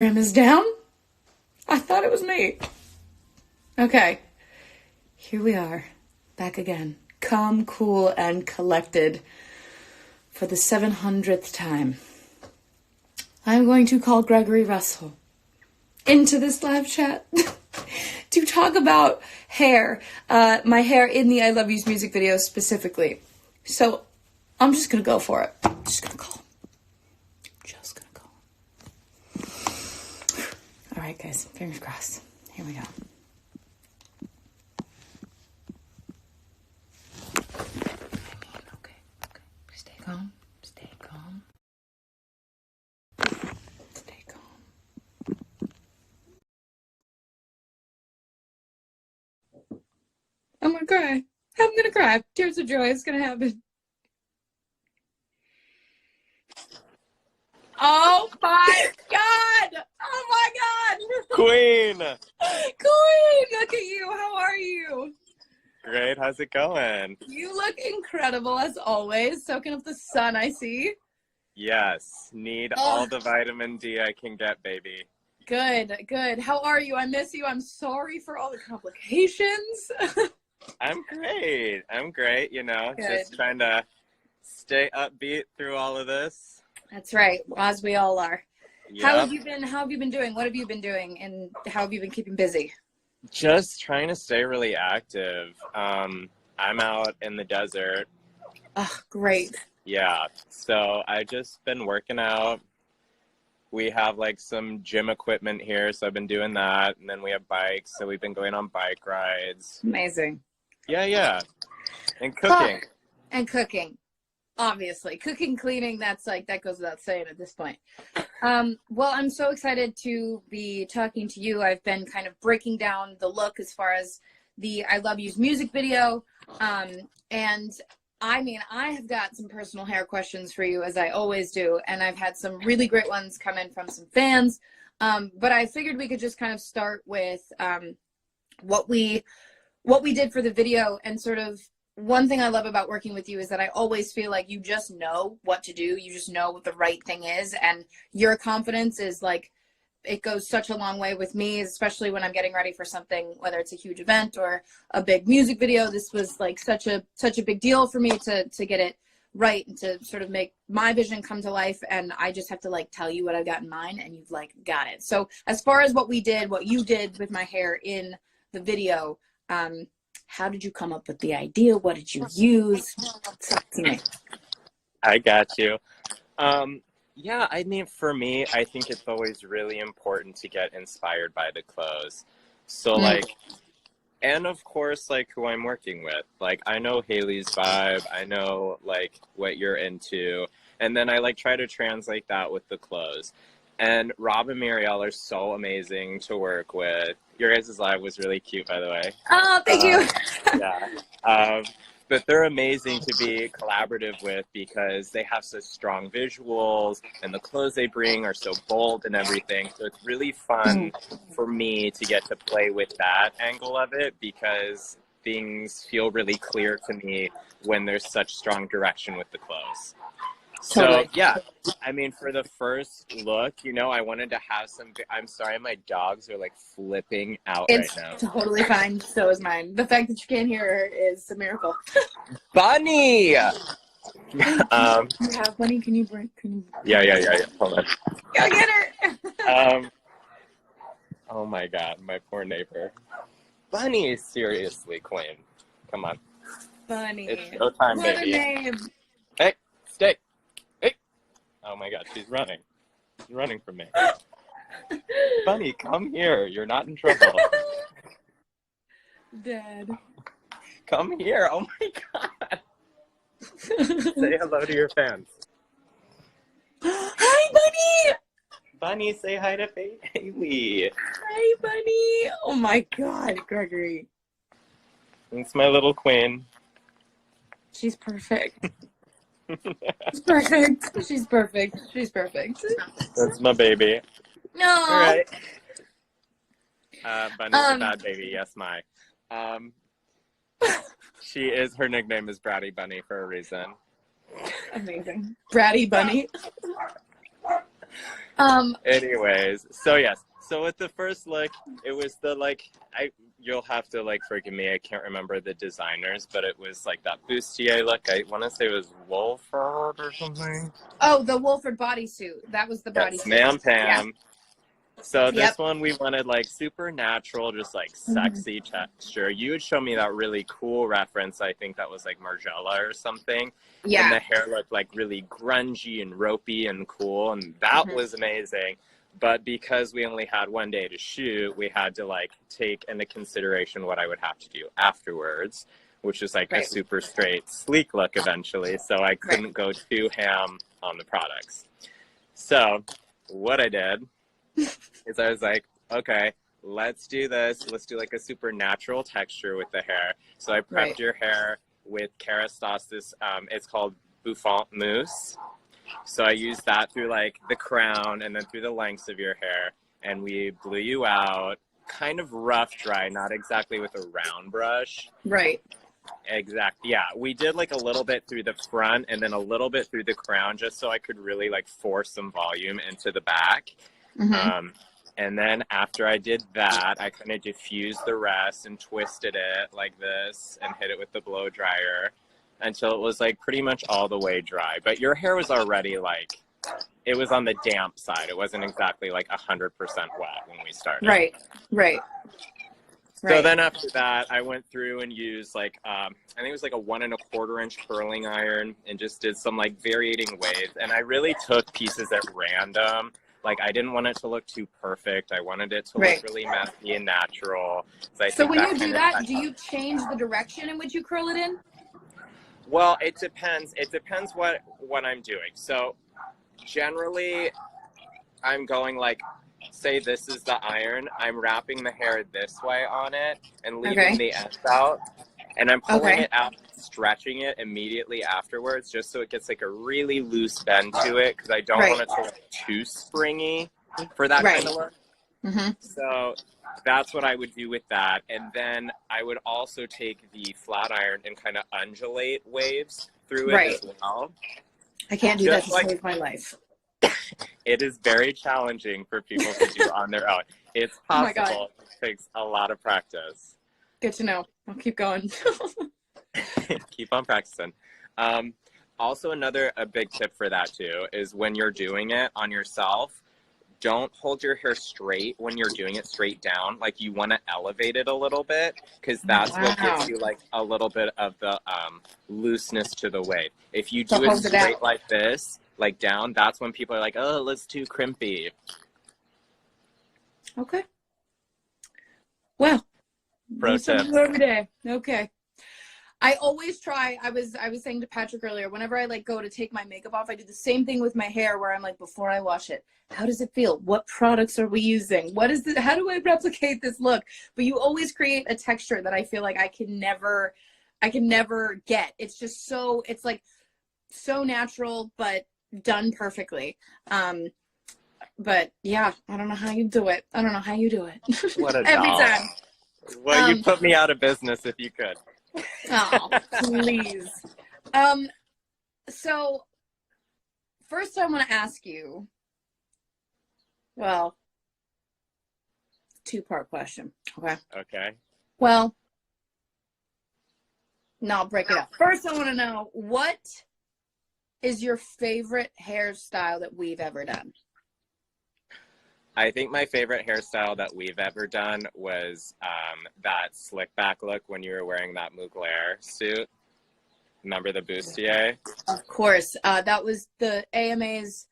Is down? I thought it was me. Okay, here we are, back again. Calm, cool, and collected for the 700th time. I'm going to call Gregory Russell into this live chat to talk about hair. My hair in the I Love Yous music video specifically. So I'm just going to go for it. I'm just going to call him. All right, guys, fingers crossed. Here we go. Okay. Stay calm. Stay calm. Stay calm. I'm gonna cry. I'm gonna cry. Tears of joy is gonna happen. Oh my God! Oh my God! Queen! Queen! Look at you. How are you? Great. How's it going? You look incredible as always. Soaking up the sun, I see. Yes. Need all the vitamin D I can get, baby. Good. How are you? I miss you. I'm sorry for all the complications. I'm great. You know, Good. Just trying to stay upbeat through all of this. That's right, as we all are. Yep. How have you been doing? What have you been doing? And how have you been keeping busy? Just trying to stay really active. I'm out in the desert. Oh, great. Yeah. So I just been working out. We have like some gym equipment here, so I've been doing that. And then we have bikes, so we've been going on bike rides. Amazing. Yeah. And cooking. And cooking. Obviously, cooking, cleaning, that goes without saying at this point. Well, I'm so excited to be talking to you. I've been kind of breaking down the look as far as the I Love Yous music video. And I mean, I have got some personal hair questions for you, as I always do. And I've had some really great ones come in from some fans. But I figured we could just kind of start with what we did for the video. And sort of one thing I love about working with you is that I always feel like you just know what to do. You just know what the right thing is. And your confidence is like, it goes such a long way with me, especially when I'm getting ready for something, whether it's a huge event or a big music video. This was like such a big deal for me to get it right and to sort of make my vision come to life. And I just have to like tell you what I've got in mind, and you've like got it. So as far as what you did with my hair in the video, how did you come up with the idea? What did you use? Talk to me. I got you. Yeah, I mean, for me, I think it's always really important to get inspired by the clothes. So, like, and of course, like, who I'm working with. Like, I know Hailee's vibe. I know, like, what you're into. And then I, like, try to translate that with the clothes. And Rob and Muriel are so amazing to work with. Your guys' live was really cute, by the way. Oh, thank you. Yeah. But they're amazing to be collaborative with because they have such strong visuals and the clothes they bring are so bold and everything. So it's really fun for me to get to play with that angle of it because things feel really clear to me when there's such strong direction with the clothes. Totally. So, yeah, I mean, for the first look, you know, I wanted to have some, I'm sorry, my dogs are like flipping out right now. It's totally fine. So is mine. The fact that you can't hear her is a miracle. Bunny! You have Bunny? Can you bring? Yeah. Hold on. Go get her! Oh my God, my poor neighbor. Bunny, seriously, Queen. Come on. Bunny. It's showtime, What baby. a name. Hey, stay. Hey. Oh my God, she's running. She's running from me. Bunny, come here. You're not in trouble. Dad. Come here. Oh my God. Say hello to your fans. Hi, Bunny. Bunny, say hi to Hailee. Hi, Bunny. Oh my God, Gregory. It's my little queen. She's perfect. She's perfect. That's my baby. No. All right. Bunny's a bad baby. Yes, my. Her nickname is Bratty Bunny for a reason. Amazing. Bratty Bunny. Anyways, so yes. So with the first look, it was the you'll have to forgive me, I can't remember the designers, but it was like that bustier look. I want to say it was Wolford or something. Oh, the Wolford bodysuit. That was the Yes, bodysuit. ma'am, Pam. Yeah. So this Yep. one we wanted super natural, just sexy texture. You would show me that really cool reference. I think that was Margiela or something. Yeah. And the hair looked really grungy and ropey and cool, and that was amazing. But because we only had one day to shoot, we had to take into consideration what I would have to do afterwards, which is a super straight, sleek look eventually. So I couldn't go too ham on the products. So what I did is I was okay, let's do this. Let's do a super natural texture with the hair. So I prepped your hair with Kerastase. It's called Bouffant Mousse. So I used that through the crown and then through the lengths of your hair. And we blew you out, kind of rough dry, not exactly with a round brush. Right. Exactly. Yeah, we did a little bit through the front and then a little bit through the crown, just so I could really force some volume into the back. And then after I did that, I kind of diffused the rest and twisted it like this and hit it with the blow dryer until it was pretty much all the way dry. But your hair was already it was on the damp side. It wasn't exactly 100% wet when we started. Right. So then after that, I went through and used I think it was a 1 1/4 inch curling iron and just did some varying waves. And I really took pieces at random. I didn't want it to look too perfect. I wanted it to look really messy and natural. So when you do that, do you change the direction in which you curl it in? Well, it depends. It depends what I'm doing. So generally, I'm going say this is the iron. I'm wrapping the hair this way on it and leaving the ends out. And I'm pulling it out, stretching it immediately afterwards, just so it gets a really loose bend to it, because I don't want it to look too springy for that kind of look. So that's what I would do with that. And then I would also take the flat iron and kind of undulate waves through it as well. I can't do that to save my life. It is very challenging for people to do on their own. It's possible. It takes a lot of practice. Good to know. I'll keep going. Keep on practicing. Also, a big tip for that too is when you're doing it on yourself, don't hold your hair straight when you're doing it straight down. You want to elevate it a little bit, because that's what gives you a little bit of the looseness to the wave. If you do it straight like this, down, that's when people are oh, it's too crimpy. Okay. Well, pro tip every day. Okay. I always try. I was saying to Patrick earlier, whenever I go to take my makeup off, I do the same thing with my hair, where I'm before I wash it, how does it feel? What products are we using? What is it? How do I replicate this look? But you always create a texture that I feel I can never get. It's just so natural, but done perfectly. But yeah, I don't know how you do it. What a every doll. Time. Well, you put me out of business if you could. Oh, please. So first I want to ask you, well, 2-part question. Okay. Well, no, I'll break it up. First, I want to know, what is your favorite hairstyle that we've ever done? I think my favorite hairstyle that we've ever done was that slick back look when you were wearing that Mugler suit. Remember the bustier? Of course. That was the AMAs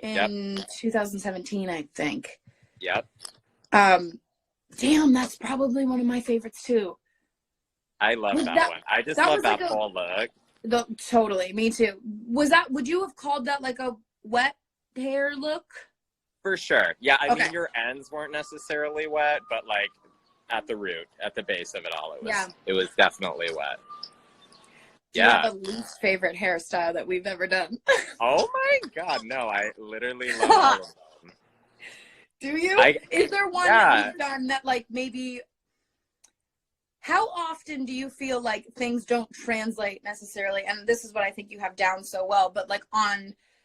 in 2017, I think. Yep. Damn, that's probably one of my favorites too. I love that one. I just love that whole look. Totally, me too. Would you have called that a wet hair look? For sure. Yeah, I mean, your ends weren't necessarily wet, but at the root, at the base of it all, it was definitely wet. Do you have a least favorite hairstyle that we've ever done? Oh my God, no, I literally love all of them. Do you? Is there one that you've done that maybe, how often do you feel things don't translate necessarily? And this is what I think you have down so well, but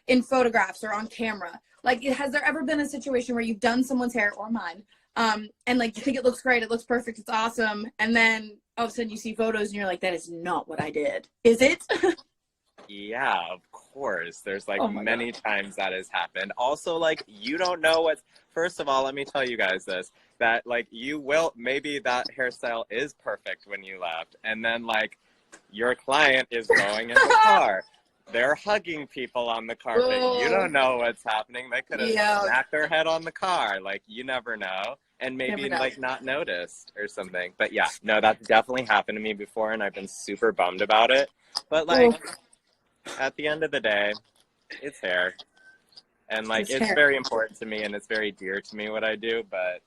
in photographs or on camera, Like, has there ever been a situation where you've done someone's hair, or mine, and like you think it looks great, it looks perfect, it's awesome, and then all of a sudden you see photos and you're like, that is not what I did. Is it? Yeah, of course. There's like Oh my many God. times that has happened. Also, like, you don't know what's, first of all, let me tell you guys this, that like you will, maybe that hairstyle is perfect when you left. And then like your client is going in the car. They're hugging people on the carpet. Oh, You don't know what's happening. They could have yeah. smacked their head on the car. Like, you never know. And Never maybe know. like not noticed or something. But yeah, no, that's definitely happened to me before, and I've been super bummed about it. But like, at the end of the day, it's hair. And like, it's hair. very important to me, and it's very dear to me what I do, but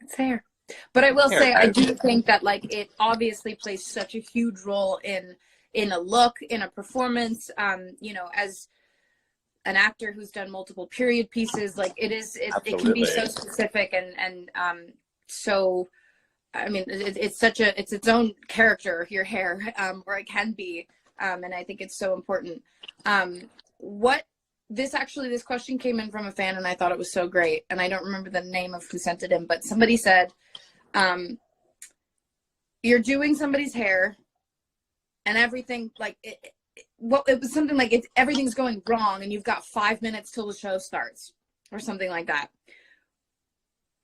It's hair. But I will hair, say, I guys. do think that like it obviously plays such a huge role in a look, in a performance. You know, as an actor who's done multiple period pieces, like it can be so Absolutely. specific and so, I mean, it's such a, it's its own character, your hair, or it can be, and I think it's so important. What this question came in from a fan, and I thought it was so great, and I don't remember the name of who sent it in, but somebody said, you're doing somebody's hair and everything, like it was something like everything's going wrong and you've got 5 minutes till the show starts or something like that.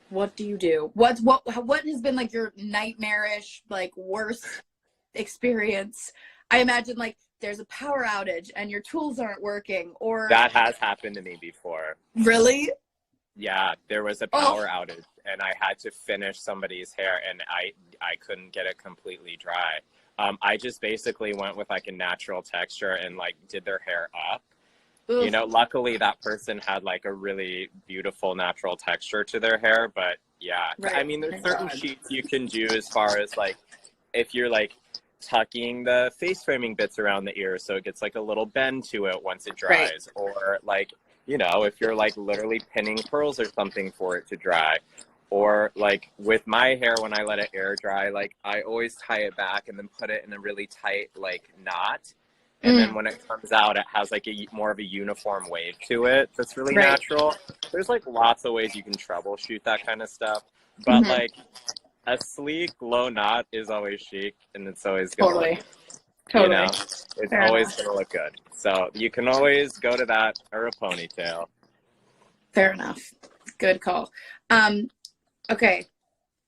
What do you do? What has been like your nightmarish, like, worst experience? I imagine like there's a power outage and your tools aren't working, or That has happened to me before. really? Yeah, there was a power outage, and I had to finish somebody's hair, and I couldn't get it completely dry. I just basically went with like a natural texture and like did their hair up. Ugh. You know, luckily that person had like a really beautiful natural texture to their hair, but yeah. Right. I mean, there's certain sheets you can do as far as like if you're like tucking the face framing bits around the ear so it gets like a little bend to it once it dries, or like, you know, if you're like literally pinning pearls or something for it to dry. Or like with my hair, when I let it air dry, like I always tie it back and then put it in a really tight like knot. And then when it comes out, it has like more of a uniform wave to it that's really natural. There's like lots of ways you can troubleshoot that kind of stuff. But like a sleek, low knot is always chic, and it's always going to look, you know, it's always going to look good. So you can always go to that or a ponytail. Fair enough. Good call. Okay.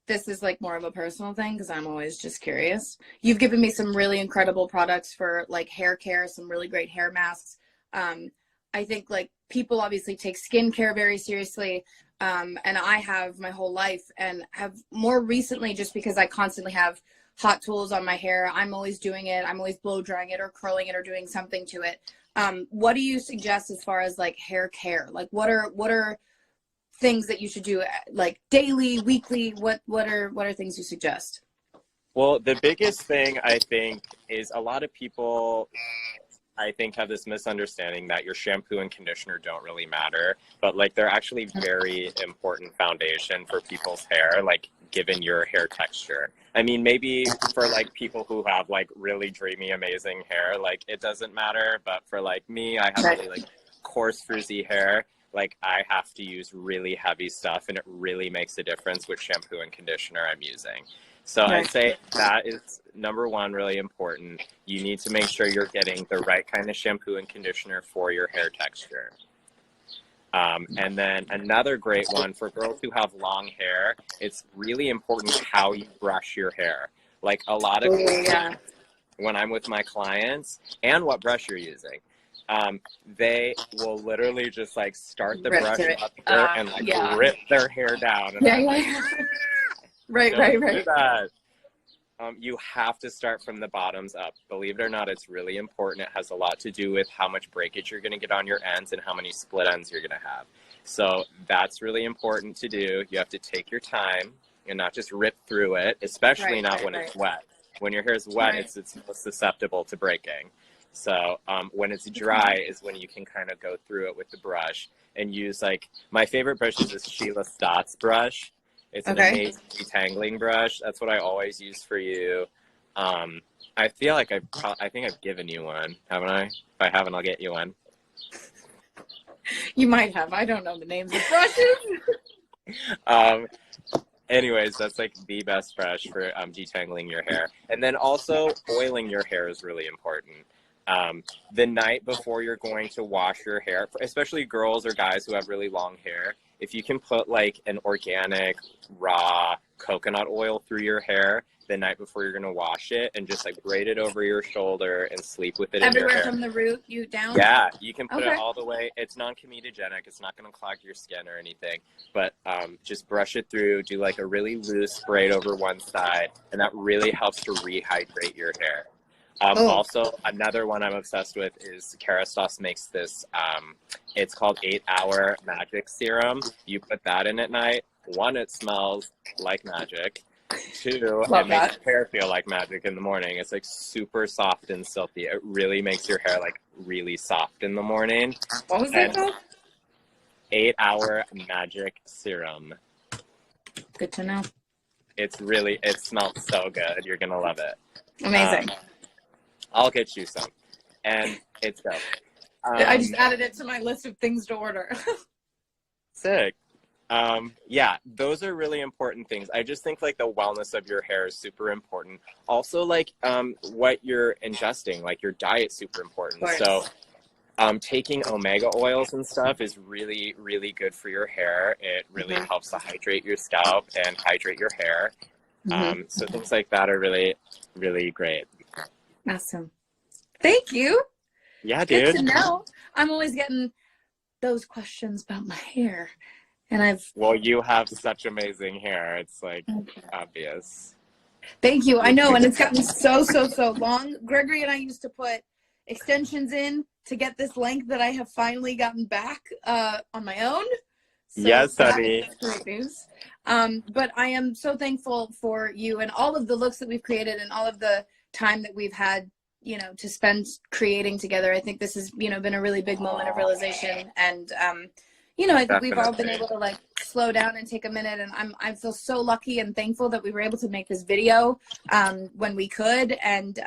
This is like more of a personal thing because I'm always just curious. You've given me some really incredible products for like hair care, some really great hair masks. I think like people obviously take skincare very seriously. And I have my whole life, and have more recently, just because I constantly have hot tools on my hair. I'm always doing it. I'm always blow drying it or curling it or doing something to it. What do you suggest as far as like hair care? Like what are things that you should do, like daily, weekly? What are things you suggest? Well, the biggest thing I think is a lot of people, I think, have this misunderstanding that your shampoo and conditioner don't really matter, but like they're actually very important foundation for people's hair, like given your hair texture. I mean, maybe for like people who have like really dreamy, amazing hair, like it doesn't matter, but for like me, I have really like coarse, frizzy hair. Like I have to use really heavy stuff, and it really makes a difference which shampoo and conditioner I'm using. So I'd say that is number one, really important. You need to make sure you're getting the right kind of shampoo and conditioner for your hair texture. And then another great one for girls who have long hair, it's really important how you brush your hair. Like a lot of times when I'm with my clients, and what brush you're using. They will literally just like start the brush up here and like rip their hair down. And Right. You have to start from the bottoms up. Believe it or not, it's really important. It has a lot to do with how much breakage you're going to get on your ends and how many split ends you're going to have. So that's really important to do. You have to take your time and not just rip through it, especially not when it's wet. When your hair is wet, it's most susceptible to breaking. So when it's dry is when you can kind of go through it with the brush and use like, my favorite brush is this Sheila Stotts brush. It's an amazing detangling brush. That's what I always use for you. I feel like I think I've given you one, haven't I? If I haven't, I'll get you one. You might have. I don't know the names of brushes. Um, anyways, that's like the best brush for detangling your hair. And then also oiling your hair is really important. The night before you're going to wash your hair, especially girls or guys who have really long hair, if you can put like an organic raw coconut oil through your hair the night before you're going to wash it, and just like braid it over your shoulder and sleep with it in your Everywhere hair. from the root, you down? Yeah, you can put it Okay. all the way. It's non-comedogenic. It's not going to clog your skin or anything. But just brush it through, do like a really loose braid over one side, and that really helps to rehydrate your hair. Oh. Also, another one I'm obsessed with is Kerastase makes this, it's called 8-Hour Magic Serum. You put that in at night. One, it smells like magic. Two, Love it makes that. your hair feel like magic in the morning. It's like super soft and silky. It really makes your hair like really soft in the morning. What was And that called? 8-Hour Magic Serum. Good to know. It's really, it smells so good. You're going to love it. Amazing. I'll get you some. And it's dope. I just added it to my list of things to order. Sick. Yeah, those are really important things. I just think like the wellness of your hair is super important. Also, like what you're ingesting, like your diet's super important. So taking omega oils and stuff is really, really good for your hair. It really helps to hydrate your scalp and hydrate your hair. So things like that are really, really great. Awesome. Thank you. Yeah, dude. Good to know. I'm always getting those questions about my hair. And Well, you have such amazing hair. It's like obvious. Thank you. I know. And it's gotten so long. Gregory and I used to put extensions in to get this length that I have finally gotten back on my own. So yes, honey. That's great news. But I am so thankful for you and all of the looks that we've created and all of the time that we've had, you know, to spend creating together. I think this has, you know, been a really big moment of realization. And, you know, I think we've all been able to like slow down and take a minute. And I feel so lucky and thankful that we were able to make this video when we could. And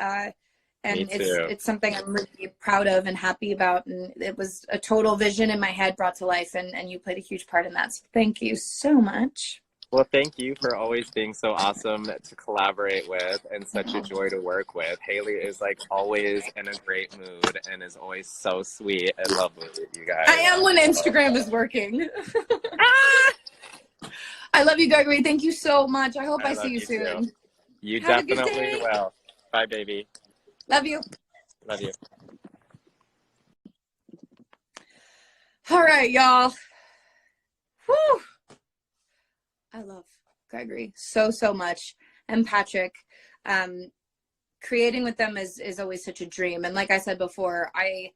it's something I'm really proud of and happy about. And it was a total vision in my head brought to life. And you played a huge part in that. So thank you so much. Well, thank you for always being so awesome to collaborate with and such a joy to work with. Hailee is like always in a great mood and is always so sweet and lovely with you guys. I am when Instagram is working. I love you, Gregory. Thank you so much. I hope I see you soon. Too. You Have definitely will. Bye, baby. Love you. Love you. All right, y'all. Whew. I love Gregory so much, and Patrick. Creating with them is always such a dream. And like I said before, I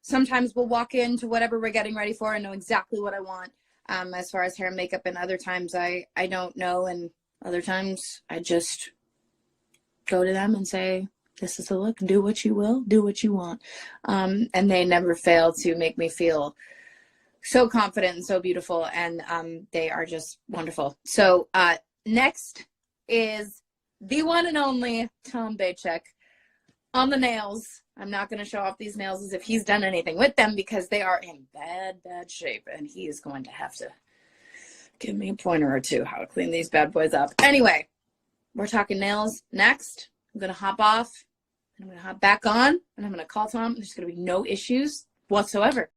sometimes will walk into whatever we're getting ready for and know exactly what I want as far as hair and makeup. And other times I don't know. And other times I just go to them and say, this is the look, do what you will, do what you want. And they never fail to make me feel so confident and so beautiful, and they are just wonderful. So next is the one and only Tom Bachek on the nails. I'm not going to show off these nails as if he's done anything with them because they are in bad shape, and he is going to have to give me a pointer or two how to clean these bad boys up. Anyway, we're talking nails next. I'm going to hop off, and I'm going to hop back on, and I'm going to call Tom. There's going to be no issues whatsoever.